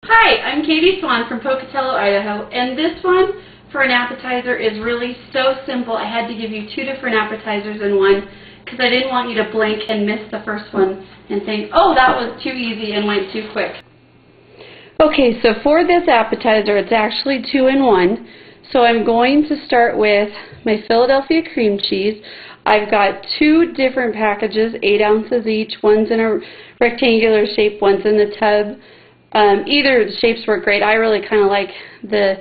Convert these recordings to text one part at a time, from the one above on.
Hi, I'm Katie Swan from Pocatello, Idaho, and this one for an appetizer is really so simple. I had to give you two different appetizers in one because I didn't want you to blink and miss the first one and think, oh, that was too easy and went too quick. Okay, so for this appetizer, it's actually two in one. So I'm going to start with my Philadelphia cream cheese. I've got two different packages, 8 ounces each. One's in a rectangular shape, one's in the tub. Either the shapes work great. I really kind of like the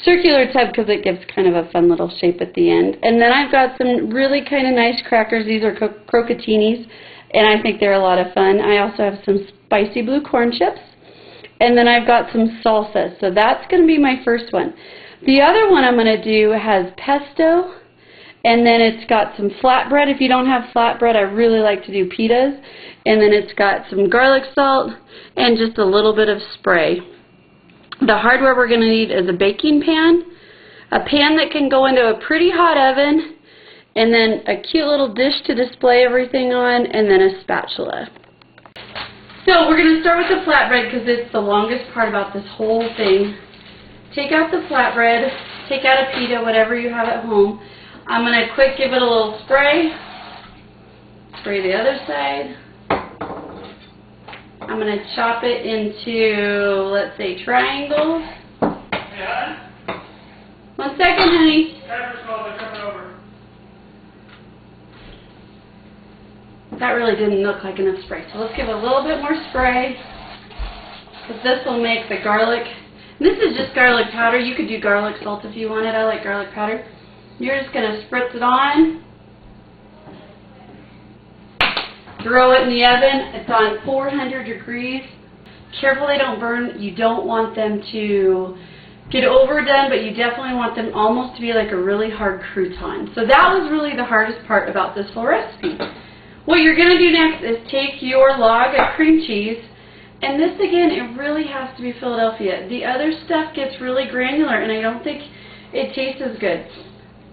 circular tub because it gives kind of a fun little shape at the end. And then I've got some really kind of nice crackers. These are croutons, and I think they're a lot of fun. I also have some spicy blue corn chips. And then I've got some salsa. So that's going to be my first one. The other one I'm going to do has pesto, and then it's got some flatbread. If you don't have flatbread, I really like to do pitas. And then it's got some garlic salt and just a little bit of spray. The hardware we're going to need is a baking pan, a pan that can go into a pretty hot oven, and then a cute little dish to display everything on, and then a spatula. So we're going to start with the flatbread because it's the longest part about this whole thing. Take out the flatbread, take out a pita, whatever you have at home. I'm going to quick give it a little spray. Spray the other side. I'm going to chop it into, let's say, triangles. Yeah. 1 second, honey. That really didn't look like enough spray. So let's give it a little bit more spray, because this will make the garlic. This is just garlic powder. You could do garlic salt if you wanted. I like garlic powder. You're just going to spritz it on. Throw it in the oven. It's on 400 degrees. Careful they don't burn. You don't want them to get overdone, but you definitely want them almost to be like a really hard crouton. So that was really the hardest part about this whole recipe. What you're going to do next is take your log of cream cheese, and this again, it really has to be Philadelphia. The other stuff gets really granular, and I don't think it tastes as good.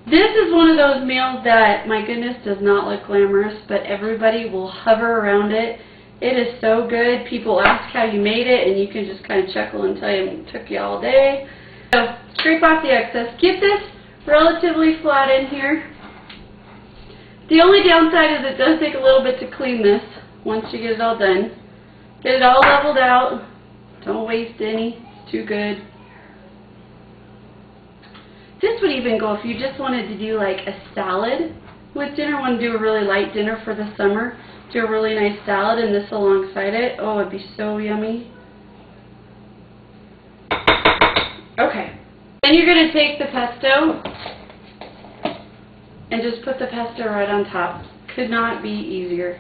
This is one of those meals that, my goodness, does not look glamorous, but everybody will hover around it. It is so good. People ask how you made it, and you can just kind of chuckle and tell you it took you all day. So, scrape off the excess. Get this relatively flat in here. The only downside is it does take a little bit to clean this once you get it all done. Get it all leveled out. Don't waste any. It's too good. This would even go if you just wanted to do like a salad with dinner. Want to do a really light dinner for the summer. Do a really nice salad and this alongside it. Oh, it'd be so yummy. Okay. Then you're going to take the pesto and just put the pesto right on top. Could not be easier.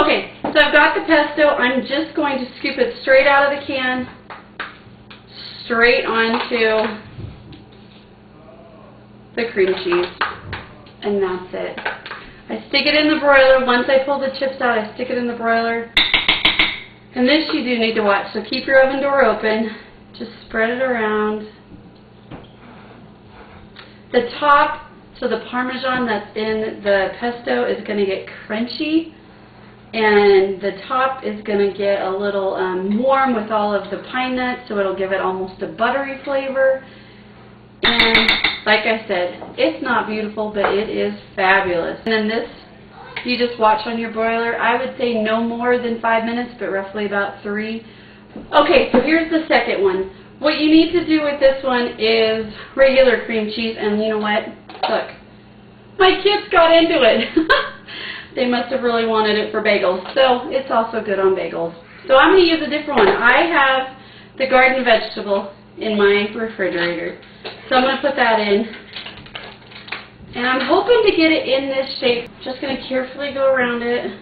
Okay, so I've got the pesto. I'm just going to scoop it straight out of the can, straight onto the cream cheese, and that's it. I stick it in the broiler. Once I pull the chips out, I stick it in the broiler. And this you do need to watch, so keep your oven door open. Just spread it around. The top, so the Parmesan that's in the pesto is going to get crunchy, and the top is going to get a little warm with all of the pine nuts, so it'll give it almost a buttery flavor. And like I said, it's not beautiful, but it is fabulous. And then this, you just watch on your broiler. I would say no more than 5 minutes, but roughly about 3. Okay, so here's the second one. What you need to do with this one is regular cream cheese, and you know what? Look, my kids got into it. They must have really wanted it for bagels, so it's also good on bagels. So I'm going to use a different one. I have the garden vegetable in my refrigerator, so I'm going to put that in. And I'm hoping to get it in this shape. Just going to carefully go around it.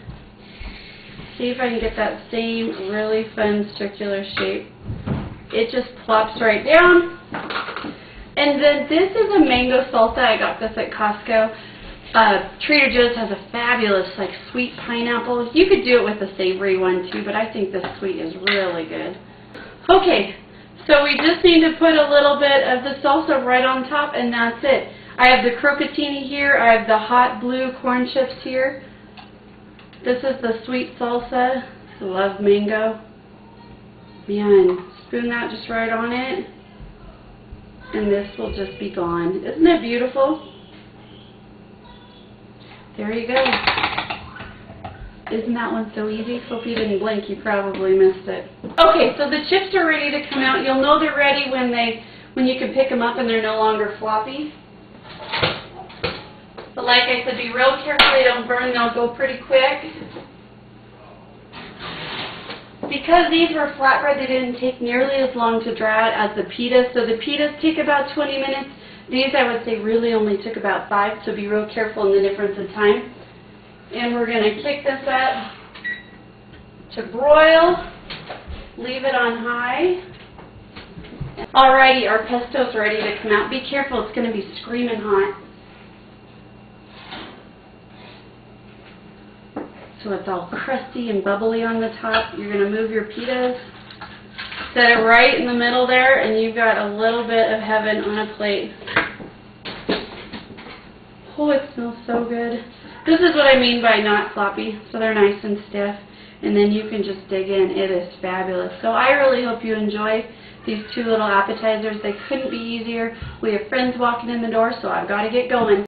See if I can get that same really fun circular shape. It just plops right down. And then this is a mango salsa. I got this at Costco. Trader Joe's has a fabulous like sweet pineapple. You could do it with a savory one too, but I think this sweet is really good. Okay, so we just need to put a little bit of the salsa right on top, and that's it. I have the croutons here. I have the hot blue corn chips here. This is the sweet salsa. Love mango. Man, spoon that just right on it, and this will just be gone. Isn't it beautiful? There you go. Isn't that one so easy? Hope you didn't blink, you probably missed it. Okay, so the chips are ready to come out. You'll know they're ready when you can pick them up and they're no longer floppy. But like I said, be real careful they don't burn, they'll go pretty quick. Because these were flatbread, they didn't take nearly as long to dry out as the pita. So the pitas take about 20 minutes. These, I would say, really only took about 5, so be real careful in the difference in time. And we're going to kick this up to broil. Leave it on high. Alrighty, our pesto's ready to come out. Be careful, it's going to be screaming hot. So it's all crusty and bubbly on the top. You're going to move your pitas. Set it right in the middle there, and you've got a little bit of heaven on a plate. Oh, it smells so good. This is what I mean by not floppy, so they're nice and stiff. And then you can just dig in. It is fabulous. So I really hope you enjoy these 2 little appetizers. They couldn't be easier. We have friends walking in the door, so I've got to get going.